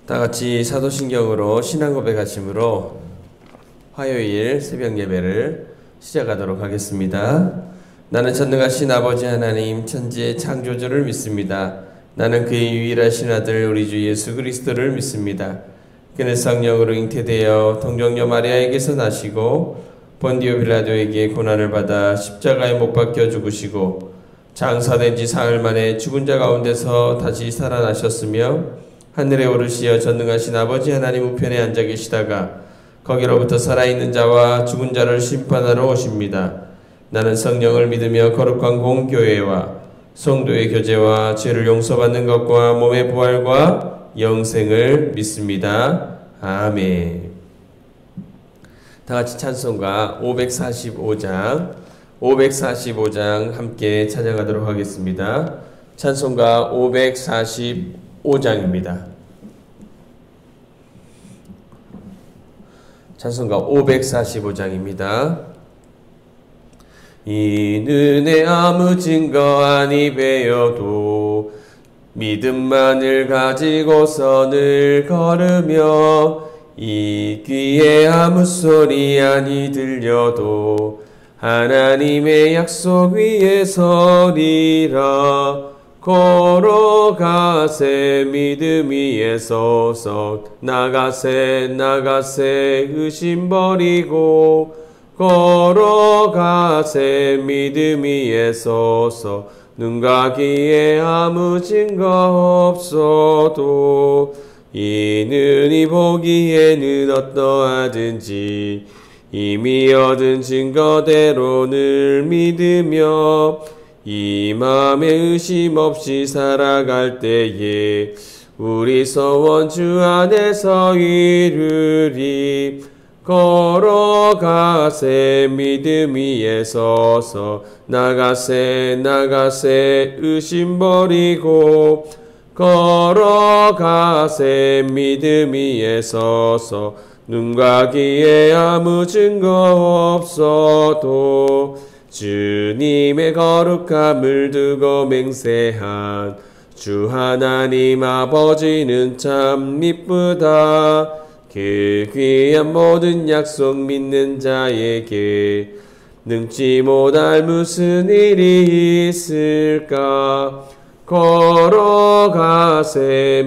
다 같이 사도신경으로 신앙 고백하심으로 화요일 새벽 예배를 시작하도록 하겠습니다. 나는 전능하신 아버지 하나님 천지의 창조주를 믿습니다. 나는 그의 유일하신 아들 우리 주 예수 그리스도를 믿습니다. 그는 성령으로 잉태되어 동정녀 마리아에게서 나시고 본디오 빌라도에게 고난을 받아 십자가에 못 박혀 죽으시고 장사된 지 사흘 만에 죽은 자 가운데서 다시 살아나셨으며 하늘에 오르시어 전능하신 아버지 하나님 우편에 앉아 계시다가 거기로부터 살아있는 자와 죽은 자를 심판하러 오십니다. 나는 성령을 믿으며 거룩한 공교회와 성도의 교제와 죄를 용서받는 것과 몸의 부활과 영생을 믿습니다. 아멘. 다같이 찬송가 545장 함께 찬양하도록 하겠습니다. 찬송가 545장입니다. 찬송가 545장입니다. 이는 내 아무 증거 아니 배어도 믿음만을 가지고서 늘 걸으며 이 귀에 아무 소리 아니 들려도 하나님의 약속 위에 서리라. 걸어가세 믿음 위에 서서 나가세 의심 버리고 걸어가세 믿음 위에 서서 눈과 귀에 아무 증거 없어도 이는 이 보기에는 어떠하든지 이미 얻은 증거대로 늘 믿으며 이 마음에 의심 없이 살아갈 때에 우리 소원 주 안에서 이루리. 걸어가세 믿음 위에 서서 나가세 의심 버리고 걸어가세 믿음 위에 서서 눈과 귀에 아무 증거 없어도 주님의 거룩함을 두고 맹세한 주 하나님 아버지는 참 미쁘다. 그 귀한 모든 약속 믿는 자에게 능치 못할 무슨 일이 있을까. 걸어가세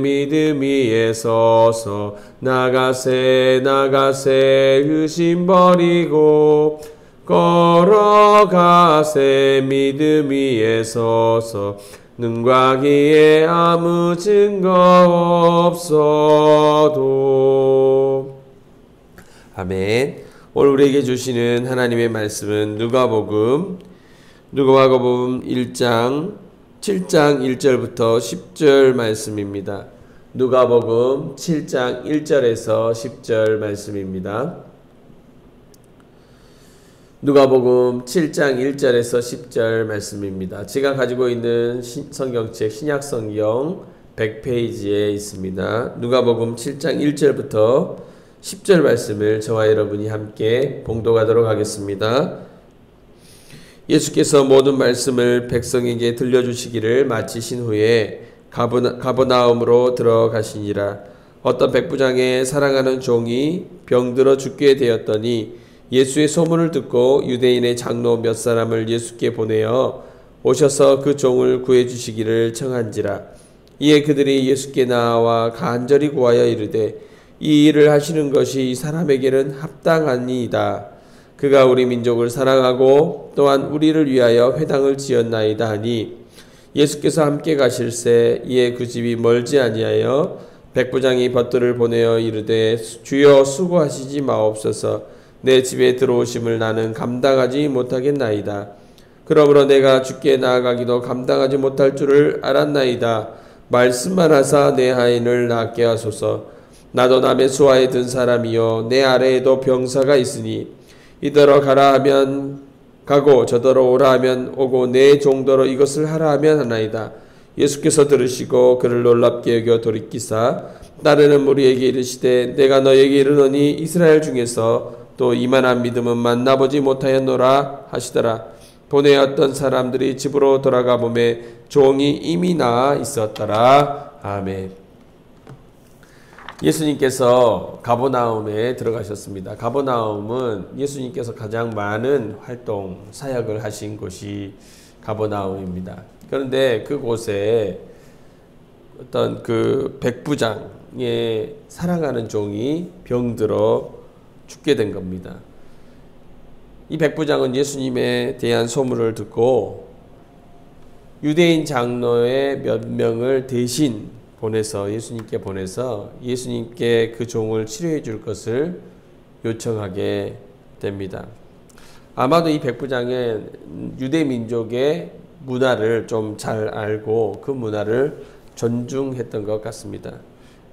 믿음 위에 서서 나가세 의심 버리고 걸어가세 믿음 위에 서서 눈과 귀에 아무 증거 없어도. 아멘. 오늘 우리에게 주시는 하나님의 말씀은 누가복음 7장 1절부터 10절 말씀입니다. 누가복음 7장 1절에서 10절 말씀입니다. 누가복음 7장 1절에서 10절 말씀입니다. 제가 가지고 있는 성경책 신약성경 100페이지에 있습니다. 누가복음 7장 1절부터 10절 말씀을 저와 여러분이 함께 봉독하도록 하겠습니다. 예수께서 모든 말씀을 백성에게 들려주시기를 마치신 후에 가버나움으로 들어가시니라. 어떤 백부장의 사랑하는 종이 병들어 죽게 되었더니 예수의 소문을 듣고 유대인의 장로 몇 사람을 예수께 보내어 오셔서 그 종을 구해주시기를 청한지라. 이에 그들이 예수께 나와 간절히 구하여 이르되 이 일을 하시는 것이 이 사람에게는 합당하니이다. 그가 우리 민족을 사랑하고 또한 우리를 위하여 회당을 지었나이다 하니 예수께서 함께 가실새 이에 그 집이 멀지 아니하여 백부장이 벗들을 보내어 이르되 주여 수고하시지 마옵소서. 내 집에 들어오심을 나는 감당하지 못하겠나이다. 그러므로 내가 주께 나아가기도 감당하지 못할 줄을 알았나이다. 말씀만 하사 내 하인을 낫게 하소서. 나도 남의 수하에 든 사람이요 내 아래에도 병사가 있으니 이더러 가라 하면 가고 저더러 오라 하면 오고 내 종더러 이것을 하라 하면 하나이다. 예수께서 들으시고 그를 놀랍게 여겨 돌이키사 따르는 무리에게 이르시되 내가 너에게 이르노니 이스라엘 중에서 또 이만한 믿음은 만나보지 못하였노라 하시더라. 보내었던 사람들이 집으로 돌아가 보매 종이 이미 나아 있었더라. 아멘. 예수님께서 가버나움에 들어가셨습니다. 가버나움은 예수님께서 가장 많은 활동, 사역을 하신 곳이 가버나움입니다. 그런데 그곳에 어떤 그 백부장의 사랑하는 종이 병들어 죽게 된 겁니다. 이 백부장은 예수님에 대한 소문을 듣고 유대인 장로의 몇 명을 대신 예수님께 보내서 예수님께 그 종을 치료해 줄 것을 요청하게 됩니다. 아마도 이 백부장은 유대 민족의 문화를 좀 잘 알고 그 문화를 존중했던 것 같습니다.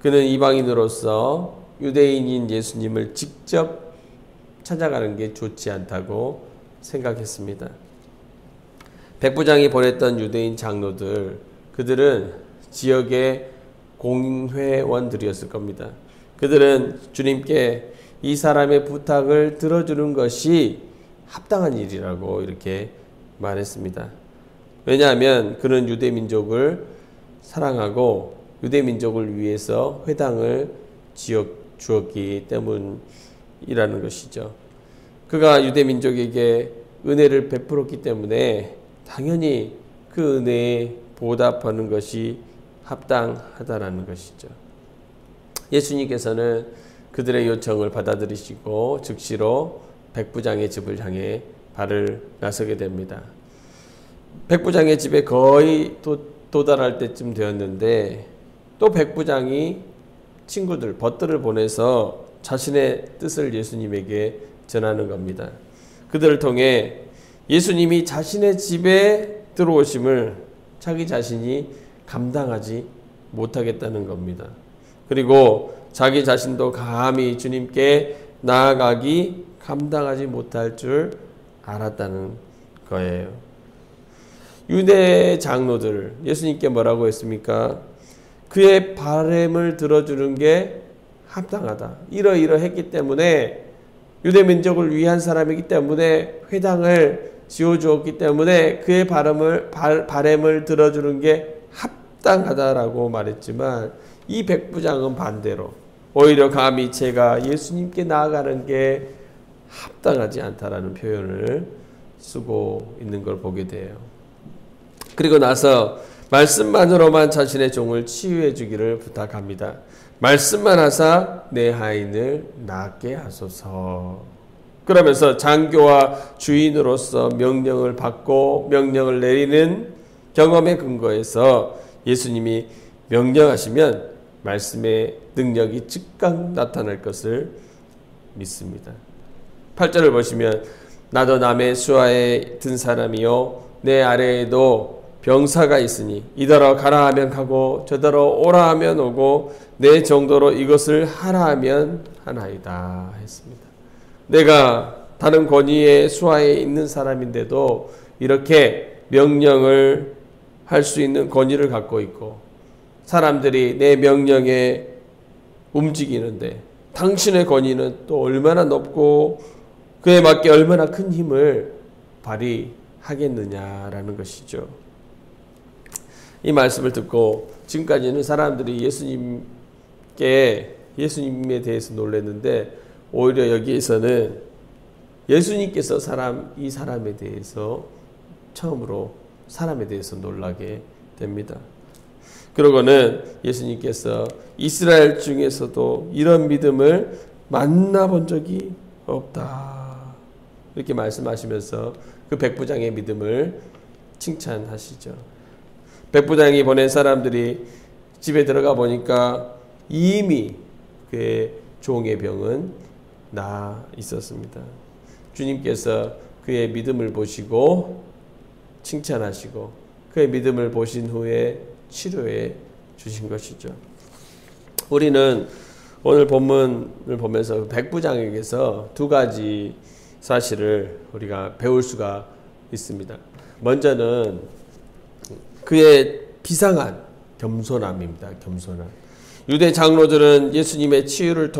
그는 이방인으로서 유대인인 예수님을 직접 찾아가는 게 좋지 않다고 생각했습니다. 백부장이 보냈던 유대인 장로들, 그들은 지역의 공회원들이었을 겁니다. 그들은 주님께 이 사람의 부탁을 들어주는 것이 합당한 일이라고 이렇게 말했습니다. 왜냐하면 그는 유대 민족을 사랑하고 유대 민족을 위해서 회당을 주었기 때문이라는 것이죠. 그가 유대 민족에게 은혜를 베풀었기 때문에 당연히 그 은혜에 보답하는 것이 합당하다라는 것이죠. 예수님께서는 그들의 요청을 받아들이시고 즉시로 백부장의 집을 향해 발을 나서게 됩니다. 백부장의 집에 거의 도달할 때쯤 되었는데 또 백부장이 친구들, 벗들을 보내서 자신의 뜻을 예수님에게 전하는 겁니다. 그들을 통해 예수님이 자신의 집에 들어오심을 자기 자신이 감당하지 못하겠다는 겁니다. 그리고 자기 자신도 감히 주님께 나아가기 감당하지 못할 줄 알았다는 거예요. 유대 장로들, 예수님께 뭐라고 했습니까? 그의 바람을 들어주는 게 합당하다. 이러이러했기 때문에 유대 민족을 위한 사람이기 때문에 회당을 지어주었기 때문에 그의 바람을 들어주는 게 합당하다라고 말했지만 이 백부장은 반대로 오히려 감히 제가 예수님께 나아가는 게 합당하지 않다라는 표현을 쓰고 있는 걸 보게 돼요. 그리고 나서 말씀만으로만 자신의 종을 치유해 주기를 부탁합니다. 말씀만 하사 내 하인을 낫게 하소서. 그러면서 장교와 주인으로서 명령을 받고 명령을 내리는 경험의 근거에서 예수님이 명령하시면 말씀의 능력이 즉각 나타날 것을 믿습니다. 8절을 보시면 나도 남의 수하에 든 사람이요 내 아래에도 병사가 있으니 이더러 가라 하면 가고 저더러 오라 하면 오고 내 정도로 이것을 하라 하면 하나이다 했습니다. 내가 다른 권위의 수하에 있는 사람인데도 이렇게 명령을 할 수 있는 권위를 갖고 있고 사람들이 내 명령에 움직이는데 당신의 권위는 또 얼마나 높고 그에 맞게 얼마나 큰 힘을 발휘하겠느냐라는 것이죠. 이 말씀을 듣고 지금까지는 사람들이 예수님에 대해서 놀랐는데 오히려 여기에서는 예수님께서 이 사람에 대해서 처음으로 사람에 대해서 놀라게 됩니다. 그러고는 예수님께서 이스라엘 중에서도 이런 믿음을 만나본 적이 없다. 이렇게 말씀하시면서 그 백부장의 믿음을 칭찬하시죠. 백부장이 보낸 사람들이 집에 들어가 보니까 이미 그의 종의 병은 나아 있었습니다. 주님께서 그의 믿음을 보시고 칭찬하시고 그의 믿음을 보신 후에 치료해 주신 것이죠. 우리는 오늘 본문을 보면서 백부장에게서 두 가지 사실을 우리가 배울 수가 있습니다. 먼저는 그의 비상한 겸손함입니다. 겸손함. 유대 장로들은 예수님의 치유를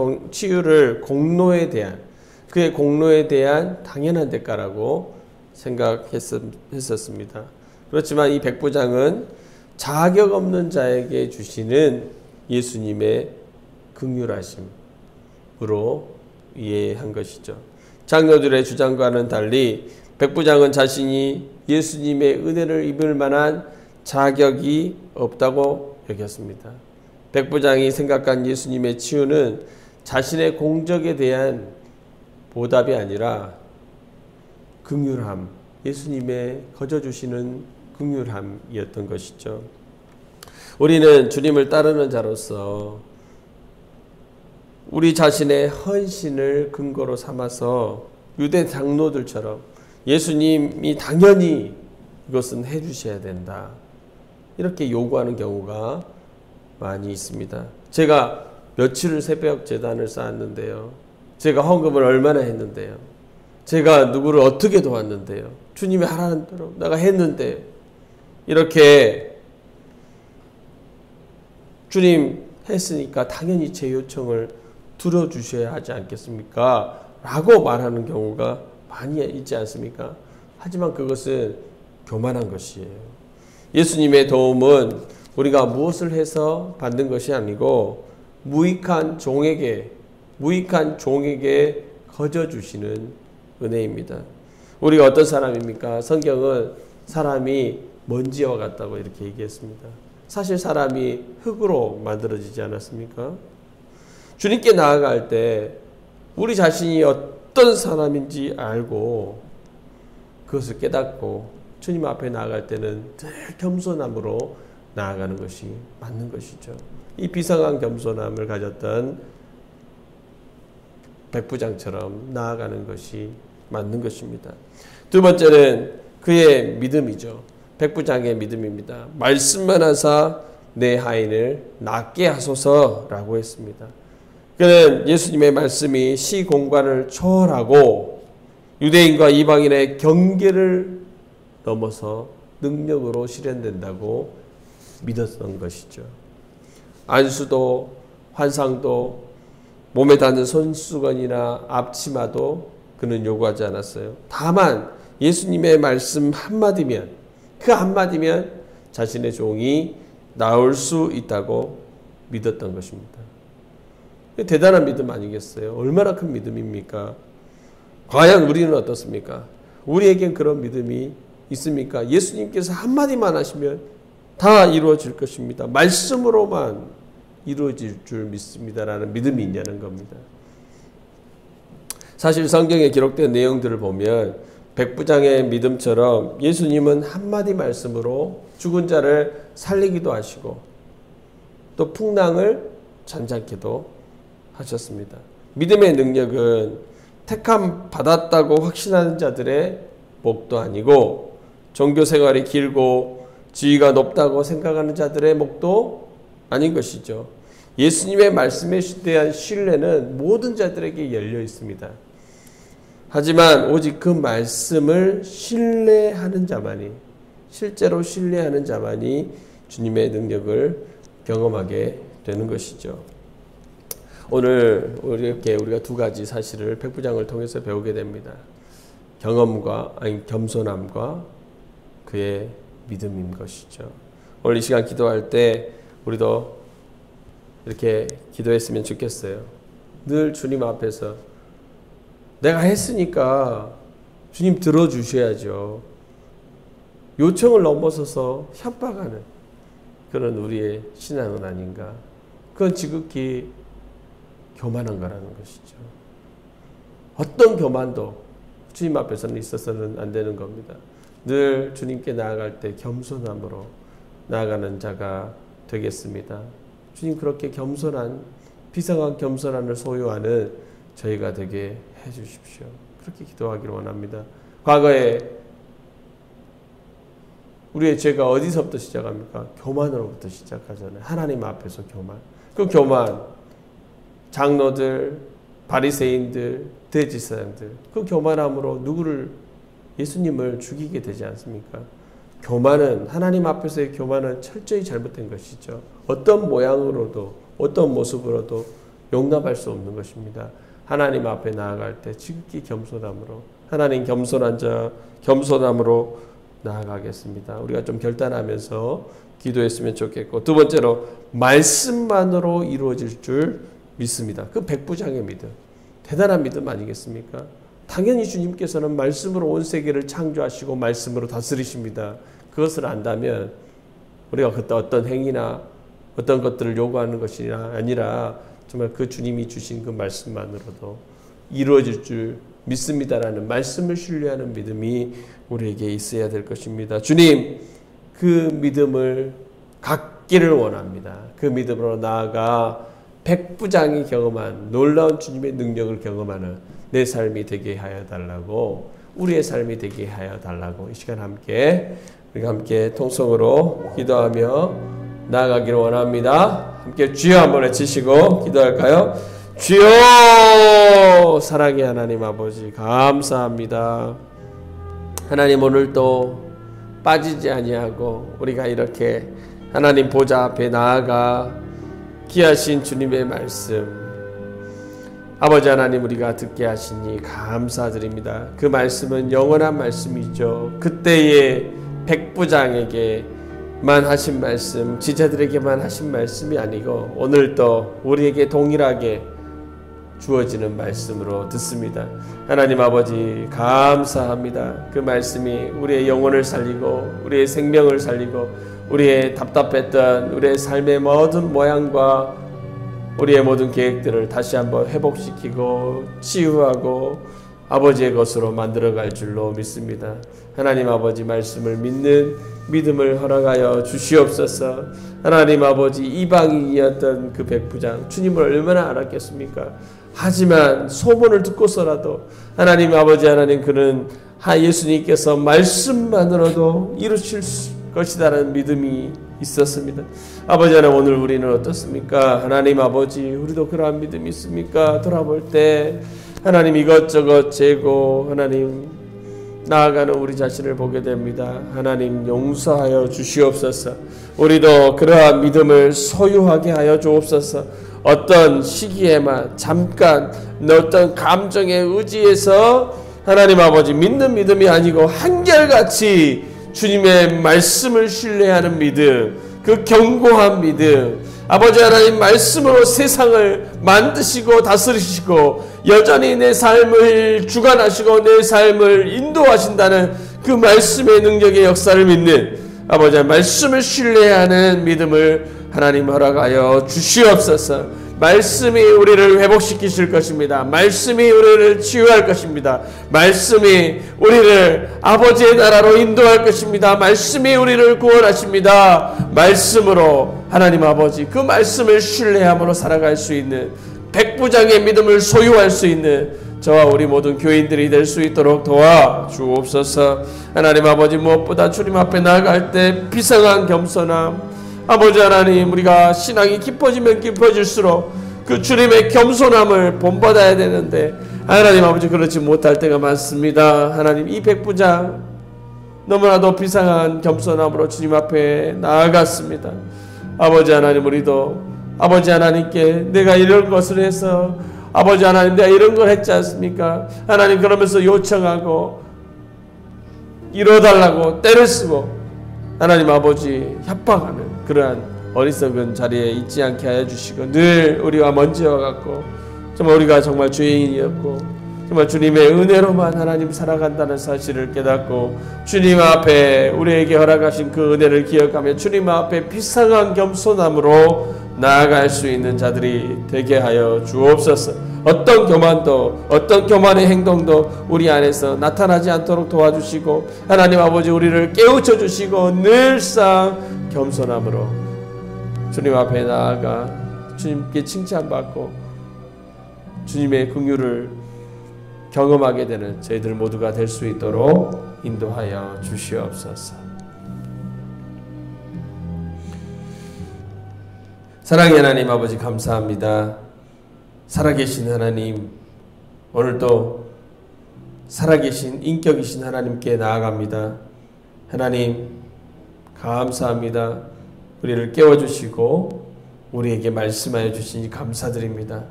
그의 공로에 대한 당연한 대가라고 생각했었습니다. 그렇지만 이 백부장은 자격 없는 자에게 주시는 예수님의 긍휼하심으로 이해한 것이죠. 장로들의 주장과는 달리 백부장은 자신이 예수님의 은혜를 입을 만한 자격이 없다고 여겼습니다. 백부장이 생각한 예수님의 치유는 자신의 공적에 대한 보답이 아니라 긍휼함, 예수님의 거저주시는 긍휼함이었던 것이죠. 우리는 주님을 따르는 자로서 우리 자신의 헌신을 근거로 삼아서 유대 장로들처럼 예수님이 당연히 이것은 해주셔야 된다, 이렇게 요구하는 경우가 많이 있습니다. 제가 며칠 새벽 제단을 쌓았는데요. 제가 헌금을 얼마나 했는데요. 제가 누구를 어떻게 도왔는데요. 주님이 하라는 대로 내가 했는데, 이렇게 주님 했으니까 당연히 제 요청을 들어주셔야 하지 않겠습니까? 라고 말하는 경우가 많이 있지 않습니까? 하지만 그것은 교만한 것이에요. 예수님의 도움은 우리가 무엇을 해서 받는 것이 아니고 무익한 종에게 거저 주시는 은혜입니다. 우리가 어떤 사람입니까? 성경은 사람이 먼지와 같다고 이렇게 얘기했습니다. 사실 사람이 흙으로 만들어지지 않았습니까? 주님께 나아갈 때 우리 자신이 어떤 사람인지 알고 그것을 깨닫고 주님 앞에 나아갈 때는 늘 겸손함으로 나아가는 것이 맞는 것이죠. 이 비상한 겸손함을 가졌던 백부장처럼 나아가는 것이 맞는 것입니다. 두 번째는 그의 믿음이죠. 백부장의 믿음입니다. 말씀만 하사 내 하인을 낫게 하소서라고 했습니다. 그는 예수님의 말씀이 시공간을 초월하고 유대인과 이방인의 경계를 넘어서 능력으로 실현된다고 믿었던 것이죠. 안수도 환상도 몸에 닿는 손수건이나 앞치마도 그는 요구하지 않았어요. 다만 예수님의 말씀 한마디면, 그 한마디면 자신의 종이 나올 수 있다고 믿었던 것입니다. 대단한 믿음 아니겠어요? 얼마나 큰 믿음입니까? 과연 우리는 어떻습니까? 우리에겐 그런 믿음이 있습니까? 예수님께서 한마디만 하시면 다 이루어질 것입니다. 말씀으로만 이루어질 줄 믿습니다라는 믿음이 있냐는 겁니다. 사실 성경에 기록된 내용들을 보면 백부장의 믿음처럼 예수님은 한마디 말씀으로 죽은 자를 살리기도 하시고 또 풍랑을 잔잔케도 하셨습니다. 믿음의 능력은 택함 받았다고 확신하는 자들의 목도 아니고 종교 생활이 길고 지위가 높다고 생각하는 자들의 목도 아닌 것이죠. 예수님의 말씀에 대한 신뢰는 모든 자들에게 열려 있습니다. 하지만 오직 그 말씀을 신뢰하는 자만이, 실제로 신뢰하는 자만이 주님의 능력을 경험하게 되는 것이죠. 오늘 이렇게 우리가 두 가지 사실을 백부장을 통해서 배우게 됩니다. 겸손함과 그의 믿음인 것이죠. 오늘 이 시간 기도할 때 우리도 이렇게 기도했으면 좋겠어요. 늘 주님 앞에서 내가 했으니까 주님 들어주셔야죠. 요청을 넘어서서 협박하는 그런 우리의 신앙은 아닌가. 그건 지극히 교만한 거라는 것이죠. 어떤 교만도 주님 앞에서는 있어서는 안 되는 겁니다. 늘 주님께 나아갈 때 겸손함으로 나아가는 자가 되겠습니다. 주님 그렇게 겸손한, 비상한 겸손함을 소유하는 저희가 되게 해주십시오. 그렇게 기도하기를 원합니다. 과거에 우리의 죄가 어디서부터 시작합니까? 교만으로부터 시작하잖아요. 하나님 앞에서 교만. 그 교만, 장로들, 바리새인들, 대제사장들, 그 교만함으로 예수님을 죽이게 되지 않습니까? 교만은, 하나님 앞에서의 교만은 철저히 잘못된 것이죠. 어떤 모양으로도 어떤 모습으로도 용납할 수 없는 것입니다. 하나님 앞에 나아갈 때 지극히 겸손함으로, 하나님 겸손한 자 겸손함으로 나아가겠습니다. 우리가 좀 결단하면서 기도했으면 좋겠고, 두 번째로 말씀만으로 이루어질 줄 믿습니다. 그 백부장의 믿음, 대단한 믿음 아니겠습니까? 당연히 주님께서는 말씀으로 온 세계를 창조하시고 말씀으로 다스리십니다. 그것을 안다면 우리가 그때 어떤 행위나 어떤 것들을 요구하는 것이 아니라 정말 그 주님이 주신 그 말씀만으로도 이루어질 줄 믿습니다라는 말씀을 신뢰하는 믿음이 우리에게 있어야 될 것입니다. 주님, 그 믿음을 갖기를 원합니다. 그 믿음으로 나아가 백부장이 경험한 놀라운 주님의 능력을 경험하는 내 삶이 되게 하여 달라고, 우리의 삶이 되게 하여 달라고 이 시간 우리가 함께 통성으로 기도하며 나아가기를 원합니다. 함께 주여 한번 외치시고 기도할까요? 주여, 사랑의 하나님 아버지 감사합니다. 하나님, 오늘도 빠지지 아니하고 우리가 이렇게 하나님 보좌 앞에 나아가 귀하신 주님의 말씀, 아버지 하나님, 우리가 듣게 하시니 감사드립니다. 그 말씀은 영원한 말씀이죠. 그때의 백부장에게만 하신 말씀, 지체들에게만 하신 말씀이 아니고 오늘도 우리에게 동일하게 주어지는 말씀으로 듣습니다. 하나님 아버지 감사합니다. 그 말씀이 우리의 영혼을 살리고 우리의 생명을 살리고 우리의 답답했던 우리의 삶의 모든 모양과 우리의 모든 계획들을 다시 한번 회복시키고 치유하고 아버지의 것으로 만들어갈 줄로 믿습니다. 하나님 아버지, 말씀을 믿는 믿음을 허락하여 주시옵소서. 하나님 아버지, 이방인이었던 그 백부장, 주님을 얼마나 알았겠습니까? 하지만 소문을 듣고서라도 하나님 아버지, 하나님, 그는 예수님께서 말씀만으로도 이루실 것이다라는 믿음이 있었습니다. 아버지 하나님, 오늘 우리는 어떻습니까? 하나님 아버지, 우리도 그러한 믿음이 있습니까? 돌아볼 때 하나님 이것저것 재고 하나님 나아가는 우리 자신을 보게 됩니다. 하나님 용서하여 주시옵소서. 우리도 그러한 믿음을 소유하게 하여 주옵소서. 어떤 시기에만 잠깐 어떤 감정의 의지에서 하나님 아버지 믿는 믿음이 아니고 한결같이 주님의 말씀을 신뢰하는 믿음, 그 견고한 믿음, 아버지 하나님 말씀으로 세상을 만드시고 다스리시고 여전히 내 삶을 주관하시고 내 삶을 인도하신다는 그 말씀의 능력의 역사를 믿는 아버지 하나님 말씀을 신뢰하는 믿음을 하나님 허락하여 주시옵소서. 말씀이 우리를 회복시키실 것입니다. 말씀이 우리를 치유할 것입니다. 말씀이 우리를 아버지의 나라로 인도할 것입니다. 말씀이 우리를 구원하십니다. 말씀으로 하나님 아버지, 그 말씀을 신뢰함으로 살아갈 수 있는 백부장의 믿음을 소유할 수 있는 저와 우리 모든 교인들이 될 수 있도록 도와주옵소서. 하나님 아버지, 무엇보다 주님 앞에 나아갈 때 비상한 겸손함, 아버지 하나님, 우리가 신앙이 깊어지면 깊어질수록 그 주님의 겸손함을 본받아야 되는데 하나님 아버지, 그렇지 못할 때가 많습니다. 하나님, 이 백부장 너무나도 비상한 겸손함으로 주님 앞에 나아갔습니다. 아버지 하나님, 우리도 아버지 하나님께 내가 이런 것을 해서 아버지 하나님 내가 이런 걸 했지 않습니까? 하나님, 그러면서 요청하고 이뤄달라고 때를 쓰고 하나님 아버지 협박하는 그러한 어리석은 자리에 있지 않게 하여 주시고 늘 우리와 먼지와 같고 정말 우리가 정말 죄인이었고 정말 주님의 은혜로만 하나님 살아간다는 사실을 깨닫고 주님 앞에 우리에게 허락하신 그 은혜를 기억하며 주님 앞에 비상한 겸손함으로 나아갈 수 있는 자들이 되게 하여 주옵소서. 어떤 교만도 어떤 교만의 행동도 우리 안에서 나타나지 않도록 도와주시고 하나님 아버지, 우리를 깨우쳐 주시고 늘상 겸손함으로 주님 앞에 나아가 주님께 칭찬받고 주님의 긍휼을 경험하게 되는 저희들 모두가 될 수 있도록 인도하여 주시옵소서. 사랑의 하나님 아버지, 감사합니다. 살아계신 하나님, 오늘도 살아계신 인격이신 하나님께 나아갑니다. 하나님 감사합니다. 우리를 깨워주시고 우리에게 말씀하여 주시니 감사드립니다.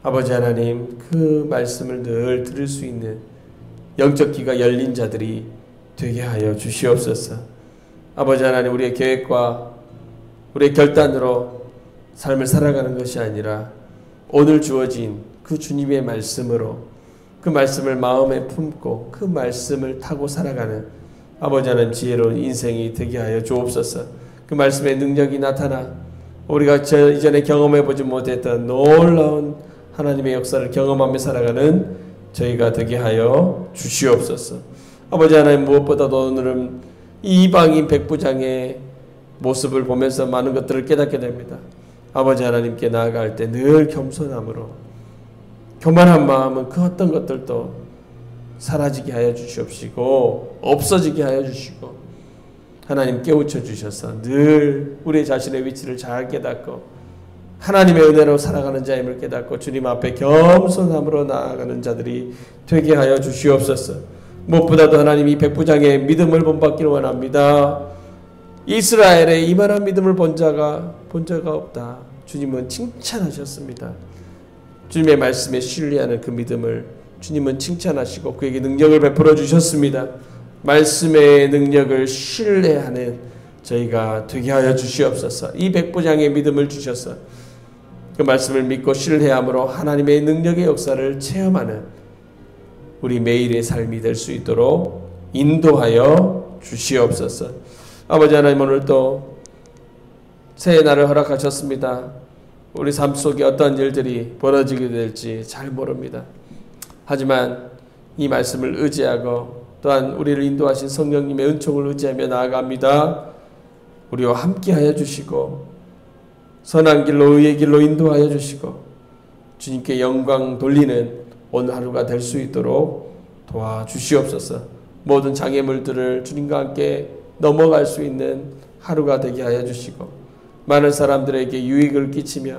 아버지 하나님, 그 말씀을 늘 들을 수 있는 영적 귀가 열린 자들이 되게 하여 주시옵소서. 아버지 하나님, 우리의 계획과 우리의 결단으로 삶을 살아가는 것이 아니라 오늘 주어진 그 주님의 말씀으로 그 말씀을 마음에 품고 그 말씀을 타고 살아가는 아버지 하나님 지혜로운 인생이 되게 하여 주옵소서. 그 말씀의 능력이 나타나 우리가 이전에 경험해보지 못했던 놀라운 하나님의 역사를 경험하며 살아가는 저희가 되게 하여 주시옵소서. 아버지 하나님 무엇보다도 오늘은 이방인 백부장의 모습을 보면서 많은 것들을 깨닫게 됩니다. 아버지 하나님께 나아갈 때 늘 겸손함으로 교만한 마음은 그 어떤 것들도 사라지게 하여 주시옵시고 없어지게 하여 주시고 하나님 깨우쳐 주셔서 늘 우리 자신의 위치를 잘 깨닫고 하나님의 은혜로 살아가는 자임을 깨닫고 주님 앞에 겸손함으로 나아가는 자들이 되게 하여 주시옵소서. 무엇보다도 하나님 이 백부장의 믿음을 본받기를 원합니다. 이스라엘에 이만한 믿음을 본 자가 없다. 주님은 칭찬하셨습니다. 주님의 말씀에 신뢰하는 그 믿음을 주님은 칭찬하시고 그에게 능력을 베풀어 주셨습니다. 말씀의 능력을 신뢰하는 저희가 되게 하여 주시옵소서. 이 백부장의 믿음을 주셔서 그 말씀을 믿고 신뢰함으로 하나님의 능력의 역사를 체험하는 우리 매일의 삶이 될 수 있도록 인도하여 주시옵소서. 아버지 하나님 오늘 또 새해 날을 허락하셨습니다. 우리 삶 속에 어떤 일들이 벌어지게 될지 잘 모릅니다. 하지만 이 말씀을 의지하고 또한 우리를 인도하신 성령님의 은총을 의지하며 나아갑니다. 우리와 함께하여 주시고 선한 길로 의의 길로 인도하여 주시고 주님께 영광 돌리는 오늘 하루가 될 수 있도록 도와주시옵소서. 모든 장애물들을 주님과 함께 넘어갈 수 있는 하루가 되게 하여 주시고 많은 사람들에게 유익을 끼치며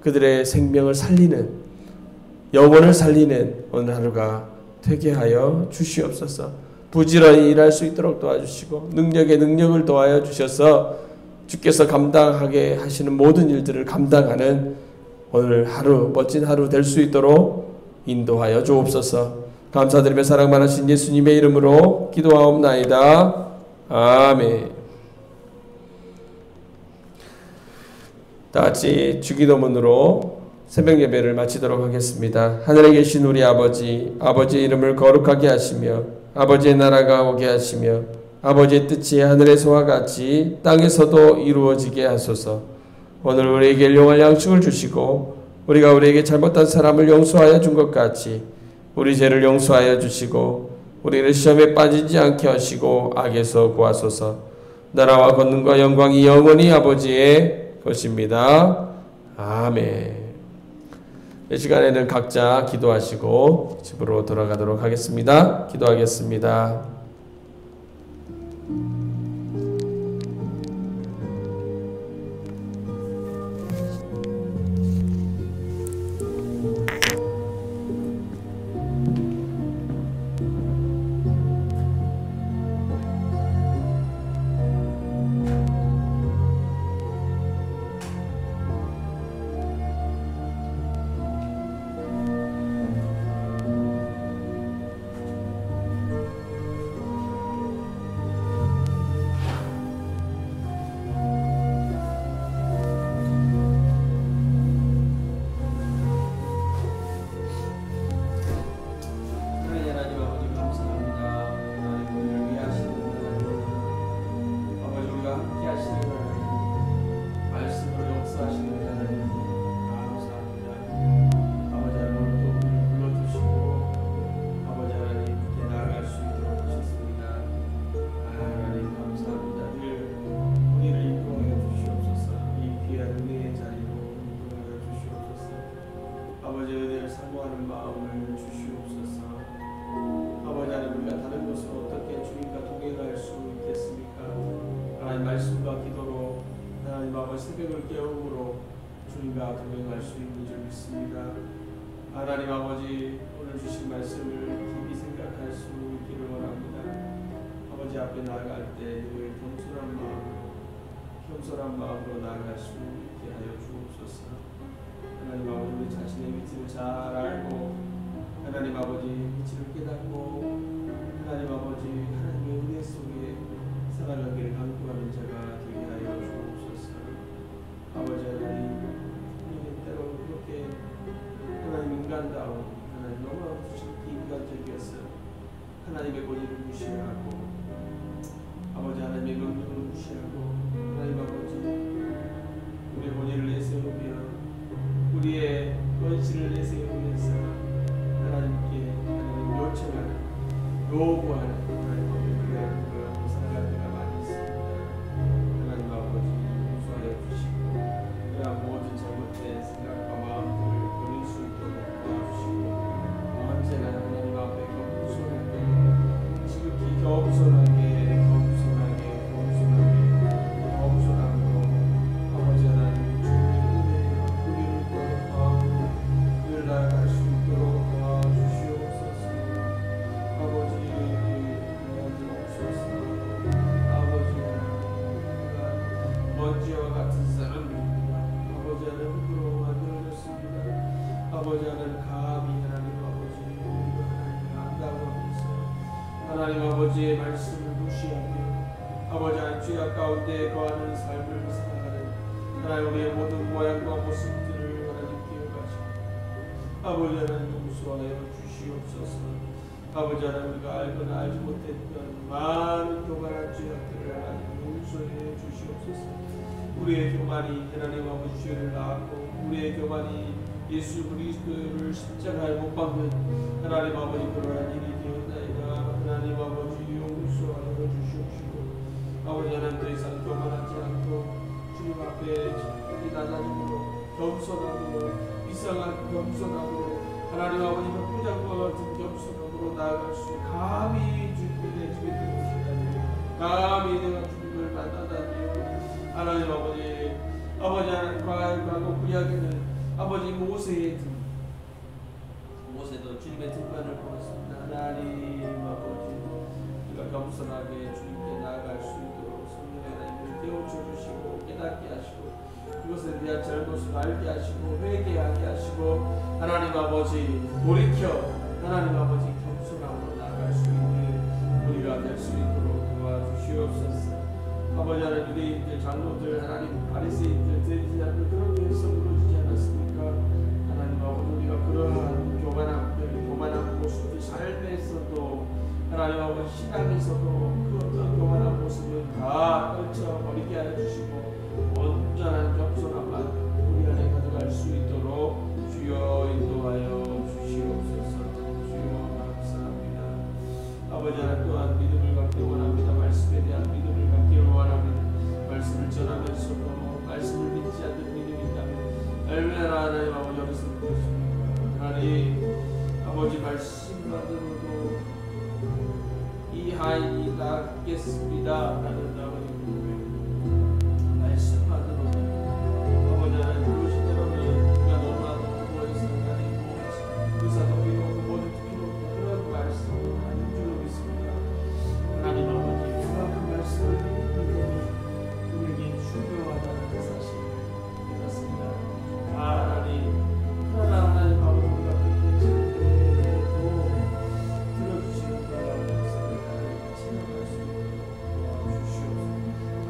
그들의 생명을 살리는 영혼을 살리는 오늘 하루가 되게 하여 주시옵소서. 부지런히 일할 수 있도록 도와주시고 능력에 능력을 더하여 주셔서 주께서 감당하게 하시는 모든 일들을 감당하는 오늘 하루 멋진 하루 될 수 있도록 인도하여 주옵소서. 감사드리며 사랑 많으신 예수님의 이름으로 기도하옵나이다. 아멘. 다같이 주기도문으로 새벽 예배를 마치도록 하겠습니다. 하늘에 계신 우리 아버지, 아버지의 이름을 거룩하게 하시며 아버지의 나라가 오게 하시며 아버지의 뜻이 하늘에서와 같이 땅에서도 이루어지게 하소서. 오늘 우리에게 일용할 양식을 주시고 우리가 우리에게 잘못한 사람을 용서하여 준 것 같이 우리 죄를 용서하여 주시고 우리를 시험에 빠지지 않게 하시고 악에서 구하소서. 나라와 권능과 영광이 영원히 아버지의 것입니다. 아멘. 이 시간에는 각자 기도하시고 집으로 돌아가도록 하겠습니다. 기도하겠습니다. 말씀과 기도로 하나님 아버지 새벽을 깨움으로 주님과 동행할 수 있는 줄 믿습니다. 하나님 아버지 오늘 주신 말씀을 깊이 생각할 수 있기를 원합니다. 아버지 앞에 나아갈 때 늘 겸손한 마음으로 나아갈 수 있게 하여 주옵소서. 하나님 아버지 우리 자신의 위치를 잘 알고 하나님 아버지 위치를 깨닫고 하나님 아버지 하나님의 은혜 속에 살아가기를 간구하는 자가 되게 하여 주옵소서. 아버지 하나님, 우리는 때로 그렇게 원신을 내세우면서 하나님께 요청하는 요구하는 하나님 아버지 그런 살아갈 때가 많이 있습니다. 하나님 아버지 용서하여 주시고 그러한 모든 잘못된 생각과 마음들을 버릴 수 있도록 도와주시고 언제나 하나님 앞에 겸손하게 지극히 겸손하게 아버지 하나님 주님의 은혜와 긍휼을 구하는 마음으로 늘 나아갈 수 있도록 도와주시옵소서. 아버지 도와주옵소서. 아버지 먼지와 같은 사람입니다. 아버지 하나님 흙으로 만들어졌습니다. 아버지 하나님 감히 하나님 아버지 우리가 하나님을 안다고 하면서 하나님 아버지의 말씀을 무시하며 아버지 하나님 죄악 가운데 거하는 삶을 살아가는 하나님 우리의 모든 모양과 모습들을 하나님 기억하시고 아버지 하나님 용서하여 주시옵소서. 아버지 하나님 우리가 알거나 알지 못했던 많은 교만한 죄악들을 하나님 용서해 주시옵소서. 우리의 교만이 하나님 아버지 죄를 낳았고 우리의 교만이 예수 그리스도를 십자가에 못 박는 하나님 아버지 그러한 일이 되었나이다. 하나님 아버지 용서하여 주시옵시고 아버지 하나님 더 이상 교만하지 않고 주님 앞에 자기 낮아짐으로 겸손함으로 이상한 겸손함으로 하나님 아버지 흑부장과 같은 겸손함으로 나아갈 수 감히 주님의 집에 들어오시다니 감히 내가 주님을 만나다니 하나님 아버지 하나님 과거 구약에는 아버지 모세도 주님의 등반을 보았습니다. 하나님 아버지 우리가 겸손하게 주님께 나아갈 수 있도록 성령의 하나님을 깨우쳐 주시고 깨닫게 하시고 그것에 대한 잘못을 알게 하시고 회개하게 하시고 하나님 아버지 돌이켜 하나님 아버지 겸손함으로 나아갈 수 있는 우리가 될 수 있도록 도와주시옵소서. 아버지 하나님 유대인들 장로들 하나님 바리새인들 대리자들 그런 데서 무너지지 않았습니까? 하나님 아버지 우리가 그러한 교만한 모습들 삶에서도 하나님 아버지 신앙에서도 그 어떤 교만한 모습을 다 떨쳐버리게 하여 주시고 온전한 겸손함만 우리 안에 가져갈 수 있도록 주여 인도하여 주시옵소서. 주여 감사합니다. 아버지 하나님 또한 믿음을 갖기 원합니다. 말씀에 대한 믿음을 갖기 원합니다. 말씀을 전하면서도 말씀을 믿지 않는 믿음이 있다면 얼마나 하나님 아버지 어리석은 것입니까? 하나님 아버지 말씀만으로도 이 하인이 낫겠습니다 라는 아버지 말씀만으로도 아버지 하나님 그러시더라면 우리가 너무나도 구원에서 하나님 의사도 이루고 모든 필요없고 그런 말씀을 하나님 줄로 믿습니다. 하나님 아버지 그 말씀을 믿음이 우리에게 중요하다는 사실을 깨닫습니다. 하나님 하나님 아버지 우리가 그렇게 지금도 들어주시는 그런 역사를 하나님 체험할 수 있도록 도와주시옵소서.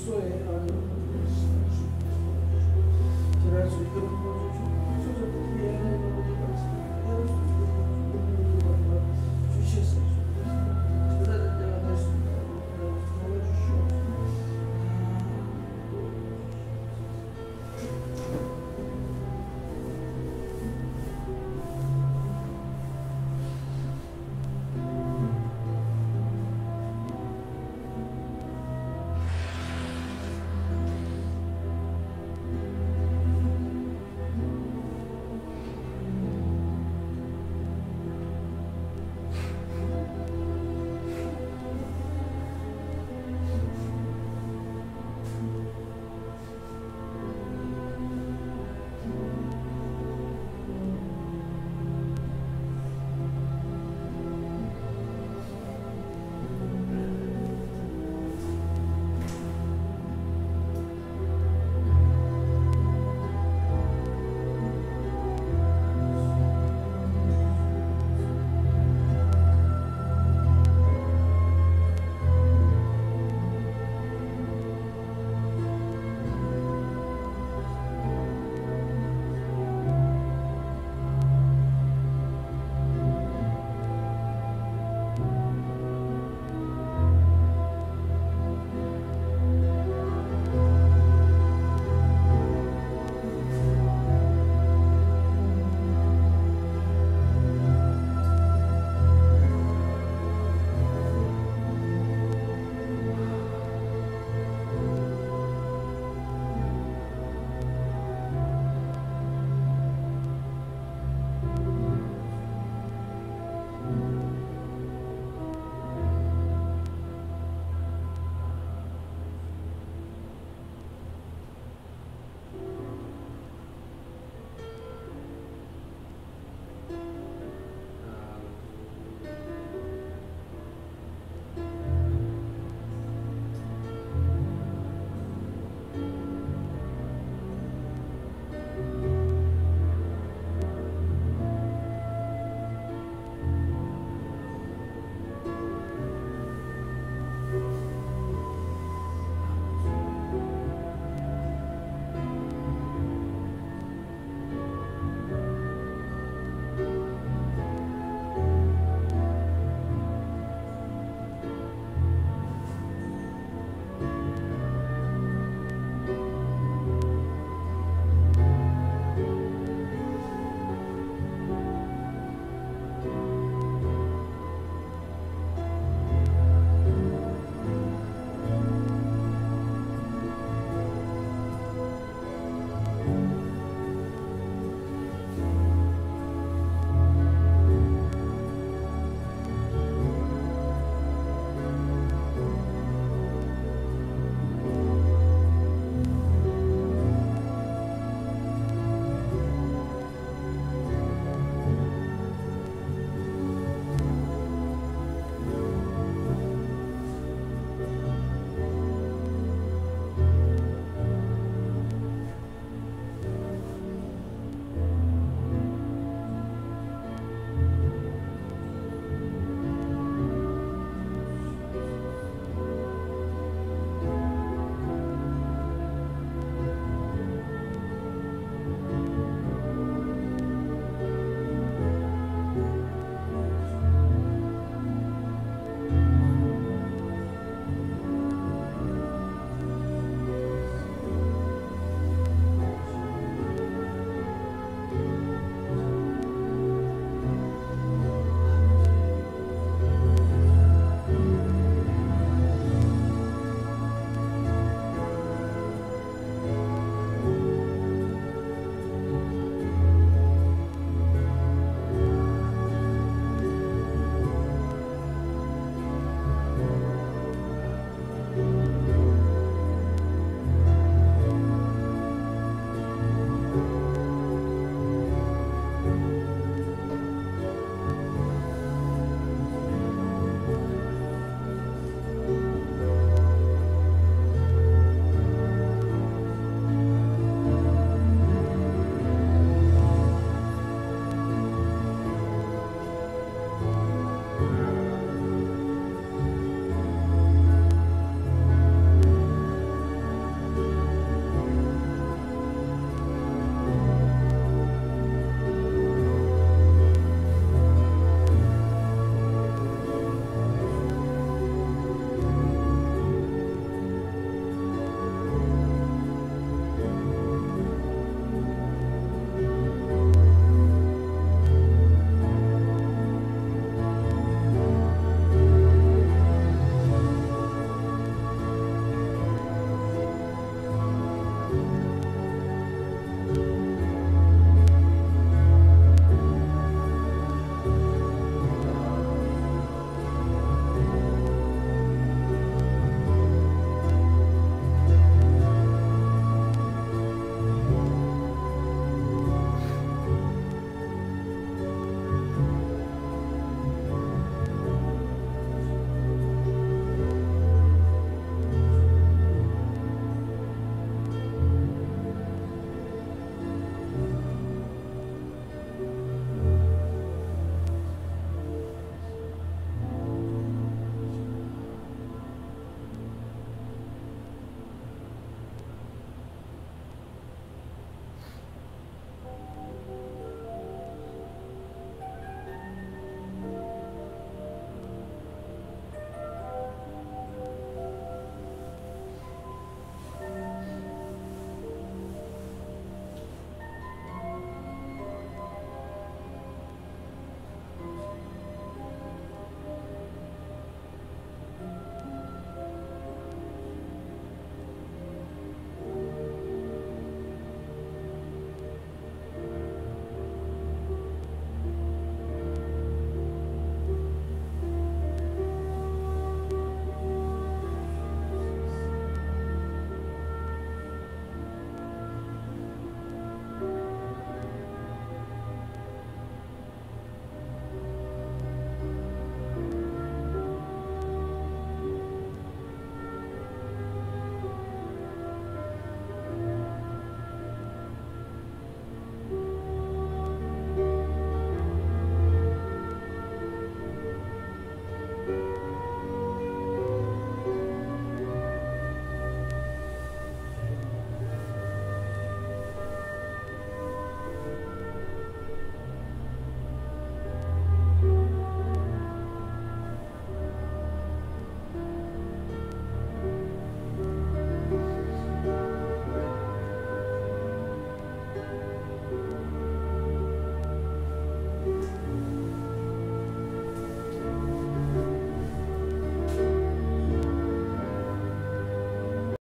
숙소에